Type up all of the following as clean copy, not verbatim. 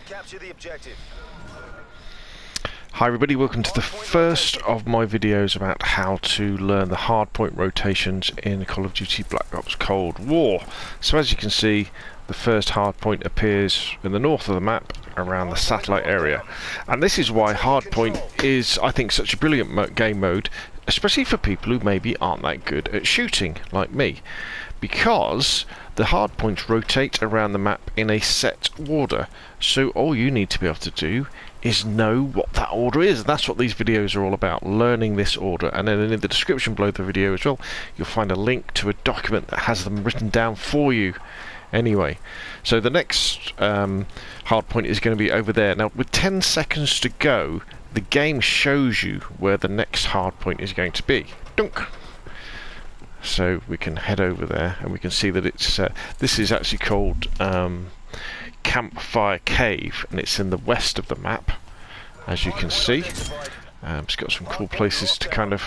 Capture the objective. Hi everybody, welcome to the first of my videos about how to learn the hardpoint rotations in Call of Duty Black Ops Cold War. So as you can see, the first hardpoint appears in the north of the map around the satellite area. And this is why hardpoint is, I think, such a brilliant game mode, especially for people who maybe aren't that good at shooting, like me. Because the hardpoints rotate around the map in a set order, so all you need to be able to do is know what that order is. That's what these videos are all about, learning this order. And then in the description below the video as well, you'll find a link to a document that has them written down for you. Anyway, so the next hardpoint is going to be over there. Now, with 10 seconds to go, the game shows you where the next hardpoint is going to be. Dunk! So we can head over there and we can see that it's this is actually called Campfire Cave, and it's in the west of the map, as you can see. It's got some cool places to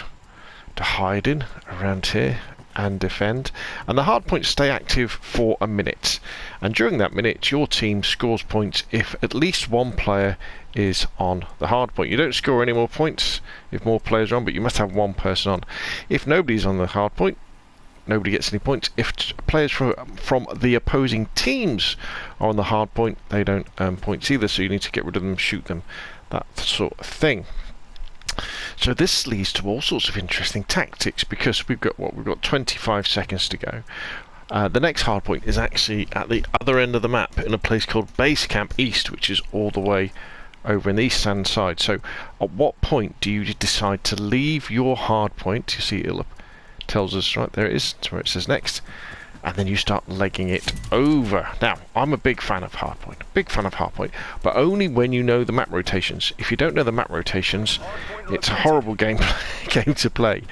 hide in around here and defend. And the hardpoints stay active for a minute, and during that minute your team scores points if at least one player is on the hardpoint. You don't score any more points if more players are on, but you must have one person on. If nobody's on the hardpoint, nobody gets any points. If players from the opposing teams are on the hardpoint, they don't earn points either, so you need to get rid of them, shoot them, that sort of thing. So this leads to all sorts of interesting tactics, because we've got 25 seconds to go. The next hardpoint is actually at the other end of the map in a place called Base Camp East, which is all the way over in the east-hand side. So at what point do you decide to leave your hardpoint? You see it tells us right there, it is where it says next, and then you start legging it over. Now, I'm a big fan of hardpoint, but only when you know the map rotations. If you don't know the map rotations, it's a horrible game to play.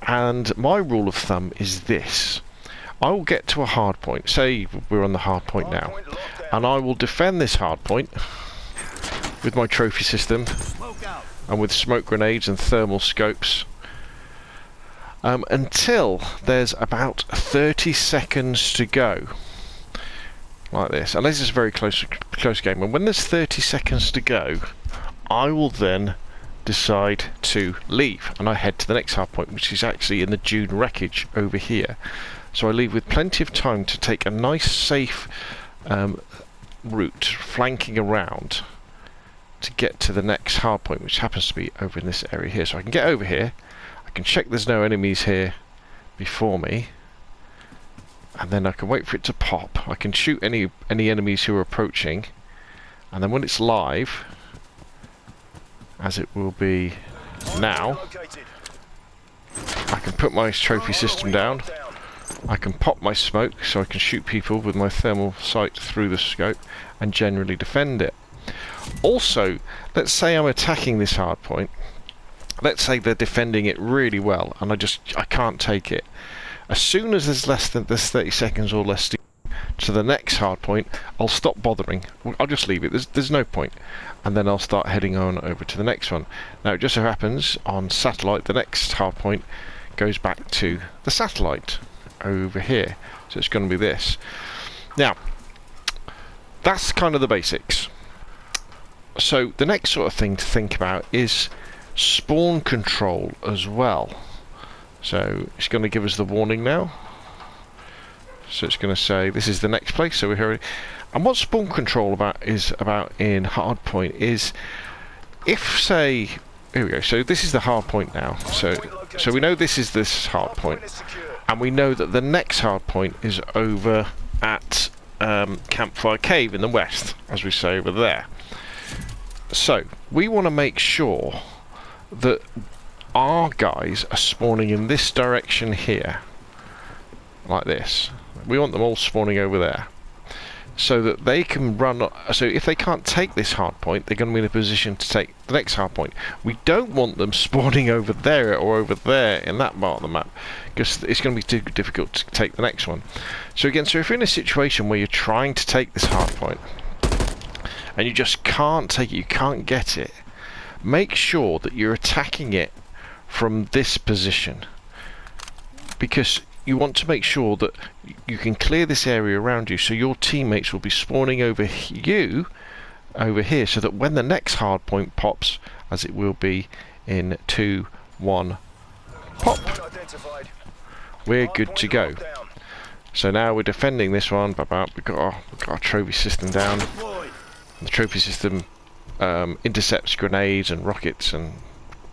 And my rule of thumb is this: I will get to a hardpoint, say we're on the hardpoint now, and I will defend this hardpoint with my trophy system and with smoke grenades and thermal scopes until there's about 30 seconds to go, like this. And this is a very close game, and when there's 30 seconds to go, I will then decide to leave, and I head to the next hardpoint, which is actually in the Dune Wreckage over here. So I leave with plenty of time to take a nice safe route flanking around to get to the next hardpoint, which happens to be over in this area here. So I can get over here, I can check there's no enemies here before me, and then I can wait for it to pop. I can shoot any enemies who are approaching, and then when it's live, as it will be now, I can put my trophy system down, I can pop my smoke so I can shoot people with my thermal sight through the scope and generally defend it. Also, let's say I'm attacking this hardpoint. Let's say they're defending it really well, and I can't take it. As soon as there's 30 seconds or less to the next hardpoint, I'll stop bothering. I'll just leave it. There's no point, and then I'll start heading on over to the next one. Now, it just so happens on satellite, the next hardpoint goes back to the satellite over here, so it's going to be this. Now, that's kind of the basics. So the next sort of thing to think about is spawn control as well. So it's going to give us the warning now. So it's going to say this is the next place. So we're here. And what spawn control is about in hardpoint is, if say, here we go. So this is the hardpoint now. So we know this is this hardpoint, and we know that the next hardpoint is over at Campfire Cave in the west, as we say over there. So we want to make sure that our guys are spawning in this direction here, like this. We want them all spawning over there, so that they can run. So if they can't take this hardpoint, they're going to be in a position to take the next hardpoint. We don't want them spawning over there or over there in that part of the map, because it's going to be too difficult to take the next one. So again, so if you're in a situation where you're trying to take this hardpoint and you just can't take it, you can't get it, make sure that you're attacking it from this position, because you want to make sure that you can clear this area around you, so your teammates will be spawning over you over here, so that when the next hard point pops, as it will be in 2, 1, pop, we're good to go. So now we're defending this one. We've got our trophy system down. The trophy system intercepts grenades and rockets and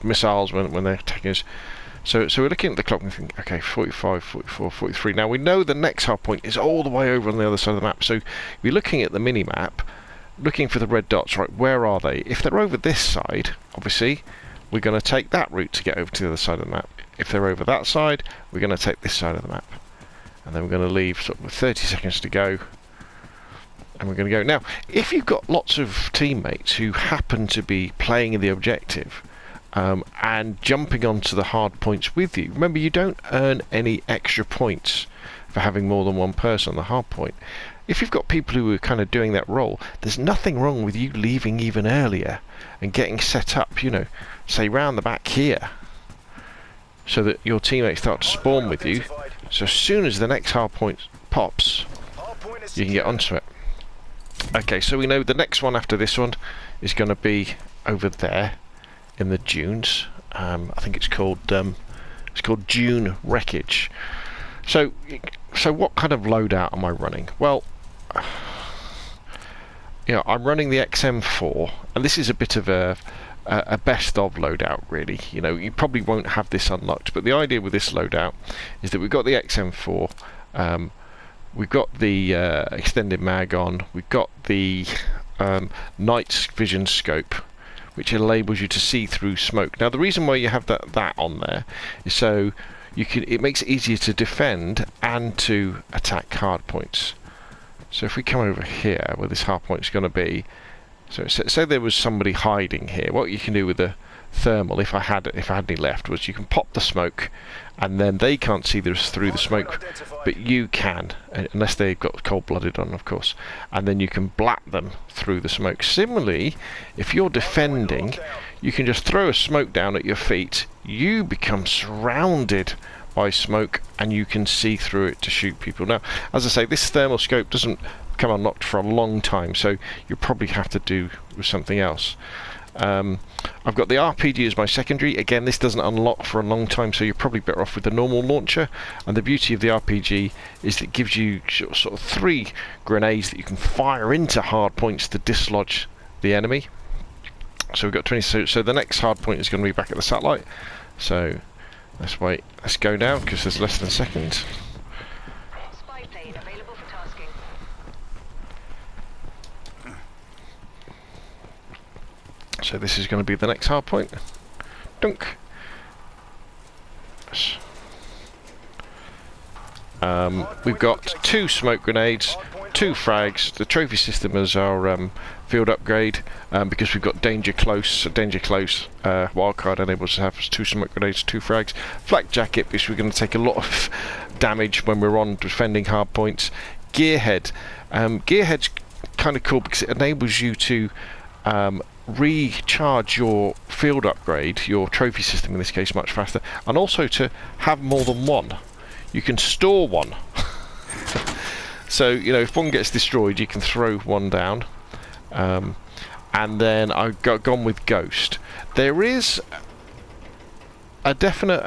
missiles when they're attacking us. So we're looking at the clock and thinking, okay, 45, 44, 43. Now we know the next hard point is all the way over on the other side of the map. So we're looking at the mini-map, looking for the red dots, right, where are they? If they're over this side, obviously, we're going to take that route to get over to the other side of the map. If they're over that side, we're going to take this side of the map. And then we're going to leave sort of with 30 seconds to go. And we're going to go. Now, if you've got lots of teammates who happen to be playing the objective, and jumping onto the hard points with you. Remember, you don't earn any extra points for having more than one person on the hard point. If you've got people who are kind of doing that role, there's nothing wrong with you leaving even earlier and getting set up, you know, say round the back here, so that your teammates start to spawn with you. So as soon as the next hard point pops, you can get onto it. Okay, so we know the next one after this one is going to be over there in the dunes. I think it's called Dune Wreckage. So what kind of loadout am I running? Well, you know, I'm running the XM4, and this is a bit of a best of loadout, really. You know, you probably won't have this unlocked, but the idea with this loadout is that we've got the XM4, we've got the extended mag on, we've got the night vision scope, which enables you to see through smoke. Now, the reason why you have that on there is so it makes it easier to defend and to attack hard points. So if we come over here where this hard point is going to be, so say there was somebody hiding here, what you can do with the thermal, if I had any left, was you can pop the smoke, and then they can't see through the smoke, but you can, unless they've got cold-blooded on, of course, and then you can blat them through the smoke. Similarly, if you're defending, you can just throw a smoke down at your feet, you become surrounded by smoke, and you can see through it to shoot people. Now, as I say, this thermal scope doesn't come unlocked for a long time, so you'll probably have to do with something else. I've got the RPG as my secondary. Again, this doesn't unlock for a long time, so you're probably better off with the normal launcher. And the beauty of the RPG is that it gives you sort of 3 grenades that you can fire into hard points to dislodge the enemy. So we've got 20. So the next hard point is going to be back at the satellite. So let's wait. Let's go down because there's less than a second. Spy plane available for tasking. So this is going to be the next hard point. Dunk. We've got 2 smoke grenades, 2 frags. The trophy system is our field upgrade because we've got danger close. Wildcard enables us to have 2 smoke grenades, 2 frags. Flak jacket because we're going to take a lot of damage when we're on defending hard points. Gearhead. Gearhead's kind of cool because it enables you to recharge your field upgrade, your trophy system in this case, much faster, and also to have more than one. You can store one. So, you know, if one gets destroyed, you can throw one down. And then I've gone with Ghost. There is a definite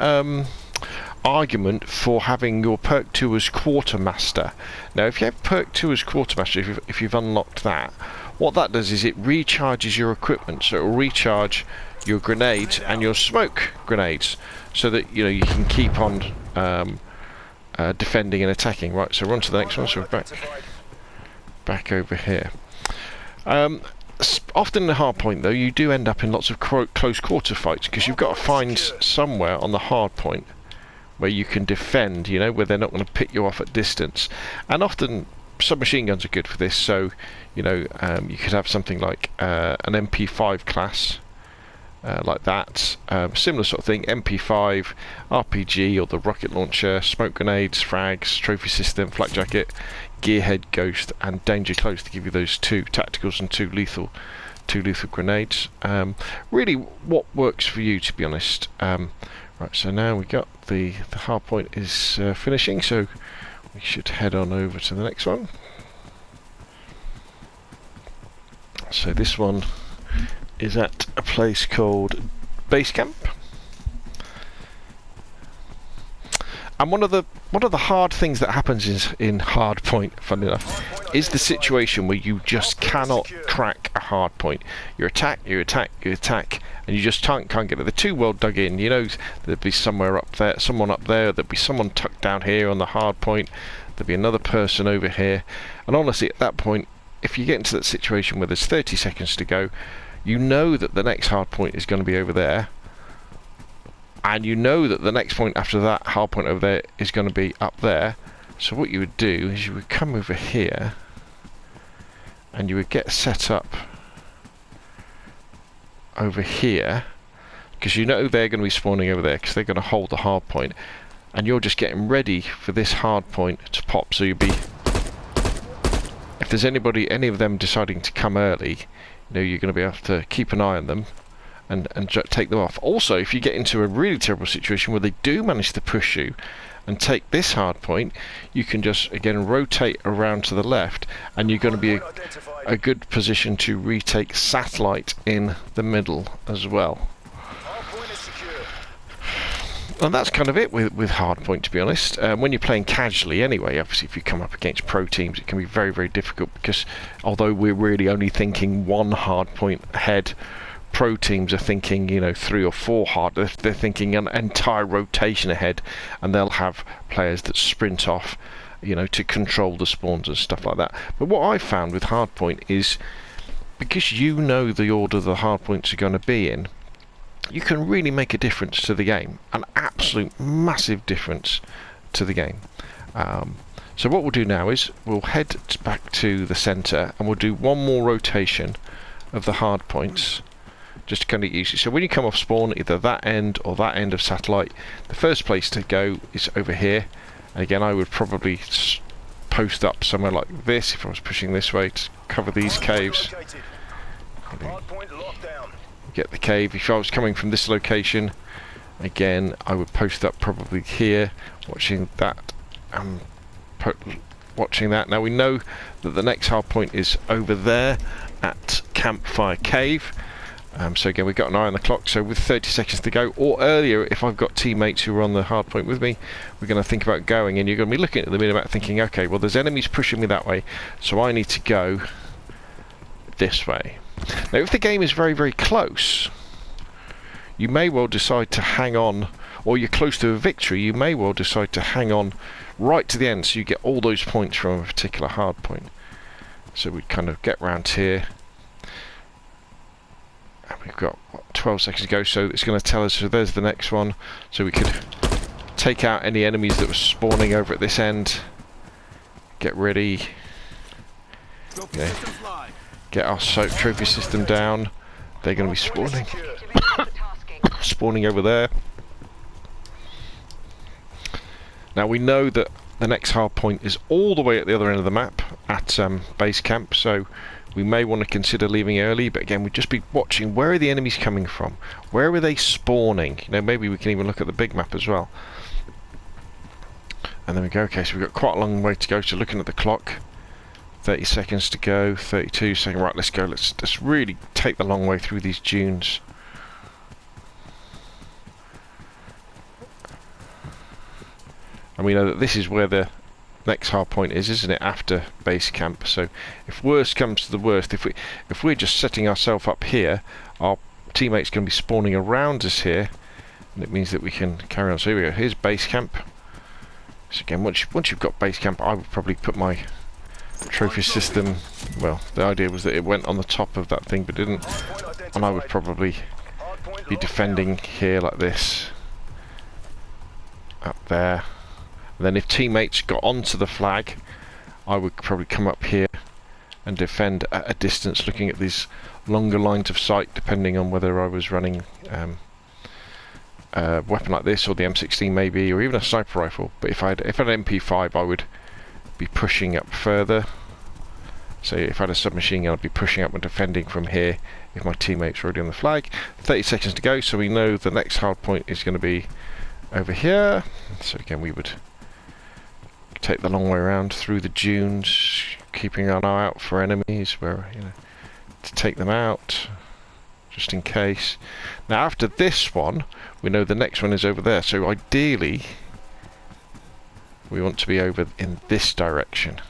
argument for having your perk 2 as Quartermaster. Now, if you have perk 2 as Quartermaster, if you've unlocked that, what that does is it recharges your equipment, so it will recharge your grenades and your smoke grenades, so that you know you can keep on defending and attacking. Right, so we're on to the next one. So we're back over here. Often in the hard point, though, you do end up in lots of close quarter fights because you've got to find somewhere on the hard point where you can defend. You know, where they're not going to pick you off at distance, and often submachine guns are good for this. So you know, you could have something like an MP5 class, like that, similar sort of thing, MP5, RPG or the rocket launcher, smoke grenades, frags, trophy system, flak jacket, gearhead, ghost, and danger close to give you those 2 tacticals and 2 lethal grenades. Really, what works for you, to be honest. Right, so now we got the hard point is finishing, so we should head on over to the next one. So this one is at a place called Base Camp. And one of the hard things that happens in Hardpoint, funny enough, is the situation where you just cannot crack a hardpoint. You attack, and you just can't get it. They're too well dug in. You know, there'd be someone up there, there'd be someone tucked down here on the hardpoint, there'd be another person over here. And honestly, at that point, if you get into that situation where there's 30 seconds to go, you know that the next hardpoint is going to be over there. And you know that the next point after that hard point over there is going to be up there. So what you would do is you would come over here and you would get set up over here, because you know they're going to be spawning over there because they're going to hold the hard point, and you're just getting ready for this hard point to pop. So you'll be, if there's any of them deciding to come early, you know, you're going to be able to keep an eye on them and take them off. Also, if you get into a really terrible situation where they do manage to push you and take this hard point, you can just again rotate around to the left, and you're going to be a good position to retake satellite in the middle as well. And that's kind of it with Hardpoint, to be honest. When you're playing casually anyway, obviously if you come up against pro teams, it can be very, very difficult, because although we're really only thinking one hardpoint ahead, pro teams are thinking, you know, 3 or 4 hard. They're thinking an entire rotation ahead, and they'll have players that sprint off, you know, to control the spawns and stuff like that. But what I found with Hardpoint is, because you know the order the hardpoints are going to be in, you can really make a difference to the game, an absolute massive difference to the game. So what we'll do now is we'll head back to the centre, and we'll do one more rotation of the hardpoints, just to kind of use it. So when you come off spawn, either that end or that end of satellite, the first place to go is over here. And again, I would probably post up somewhere like this if I was pushing this way to cover these caves. Get the cave. If I was coming from this location, again, I would post up probably here, watching that. Watching that. Now we know that the next hard point is over there at Campfire Cave. So again, we've got an eye on the clock, so with 30 seconds to go, or earlier if I've got teammates who are on the hard point with me, we're going to think about going, and you're going to be looking at the minimap thinking, okay, well there's enemies pushing me that way, so I need to go this way. Now if the game is very, very close, you may well decide to hang on, or you're close to a victory, you may well decide to hang on right to the end so you get all those points from a particular hard point. So we kind of get round here. And we've got, what, 12 seconds to go, so it's going to tell us, so there's the next one, so we could take out any enemies that were spawning over at this end, get ready, get our soap trophy system down. They're going to be spawning spawning over there. Now we know that the next hard point is all the way at the other end of the map at base camp, so we may want to consider leaving early, but again, we'd just be watching where are the enemies coming from, where are they spawning. You know, maybe we can even look at the big map as well. And then we go, okay, so we've got quite a long way to go, so looking at the clock, 30 seconds to go, 32 seconds, right, let's go, let's really take the long way through these dunes. And we know that this is where the next hard point is, isn't it, after base camp? So if worst comes to the worst, if we're just setting ourselves up here, our teammates going to be spawning around us here, and it means that we can carry on. So here we go, here's base camp. So again, once you've got base camp, I would probably put my trophy system, well, the idea was that it went on the top of that thing but didn't, and I would probably be defending here like this, up there. And then if teammates got onto the flag, I would probably come up here and defend at a distance, looking at these longer lines of sight, depending on whether I was running a weapon like this, or the M16 maybe, or even a sniper rifle. But if I had an MP5, I would be pushing up further. So if I had a submachine gun, I'd be pushing up and defending from here if my teammates were already on the flag. 30 seconds to go, so we know the next hard point is going to be over here. So again, we would take the long way around through the dunes, keeping an eye out for enemies, where, you know, to take them out, just in case. Now after this one, we know the next one is over there, so ideally we want to be over in this direction.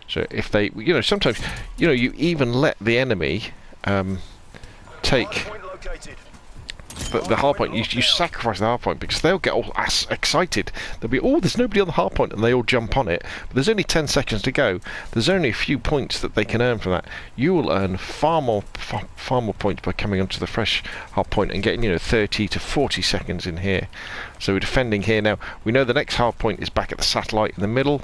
So if they, you know, sometimes, you know, you even let the enemy take the hardpoint. You sacrifice the hardpoint because they'll get all excited. They'll be, oh, there's nobody on the hardpoint, and they all jump on it. But there's only 10 seconds to go. There's only a few points that they can earn from that. You will earn far more points by coming onto the fresh hardpoint and getting, you know, 30 to 40 seconds in here. So we're defending here now. We know the next hardpoint is back at the satellite in the middle.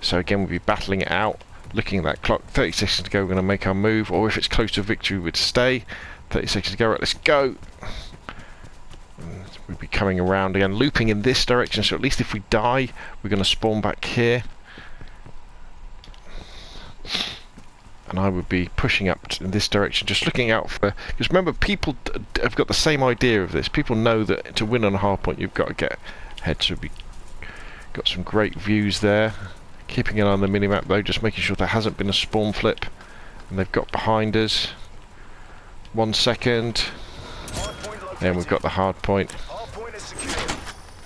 So again, we'll be battling it out. Looking at that clock, 30 seconds to go. We're going to make our move, or if it's close to victory, we'd stay. 30 seconds to go. Right, let's go. We'll be coming around again, looping in this direction, so at least if we die, we're going to spawn back here. And I would be pushing up in this direction, just looking out for... Because remember, people have got the same idea of this. People know that to win on a hardpoint, you've got to get ahead. So we've got some great views there. Keeping an eye on the minimap, though, just making sure there hasn't been a spawn flip. And they've got behind us. 1 second. Then we've got the hardpoint.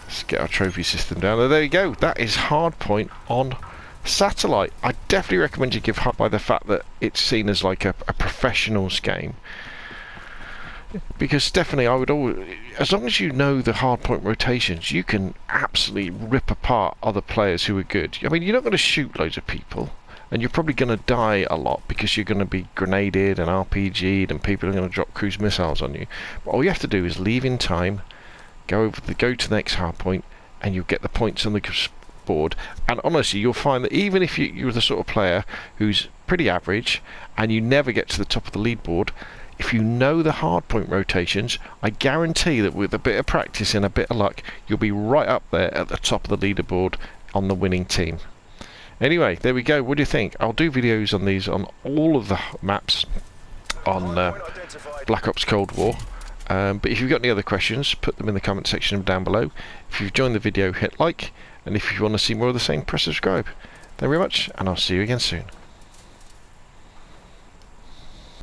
Let's get our trophy system down. There you go. That is Hardpoint on satellite. I definitely recommend you give Hard by the fact that it's seen as like a professionals game. Because definitely, I would always, as long as you know the hardpoint rotations, you can absolutely rip apart other players who are good. I mean, you're not going to shoot loads of people, and you're probably going to die a lot because you're going to be grenaded and RPG'd, and people are going to drop cruise missiles on you. But all you have to do is leave in time, go to the next hardpoint, and you'll get the points on the board. And honestly, you'll find that even if you're the sort of player who's pretty average and you never get to the top of the leaderboard, if you know the hardpoint rotations, I guarantee that with a bit of practice and a bit of luck, you'll be right up there at the top of the leaderboard on the winning team. Anyway, there we go. What do you think? I'll do videos on these on all of the maps on Black Ops Cold War. But if you've got any other questions, put them in the comment section down below. If you've enjoyed the video, hit like. And if you want to see more of the same, press subscribe. Thank you very much, and I'll see you again soon.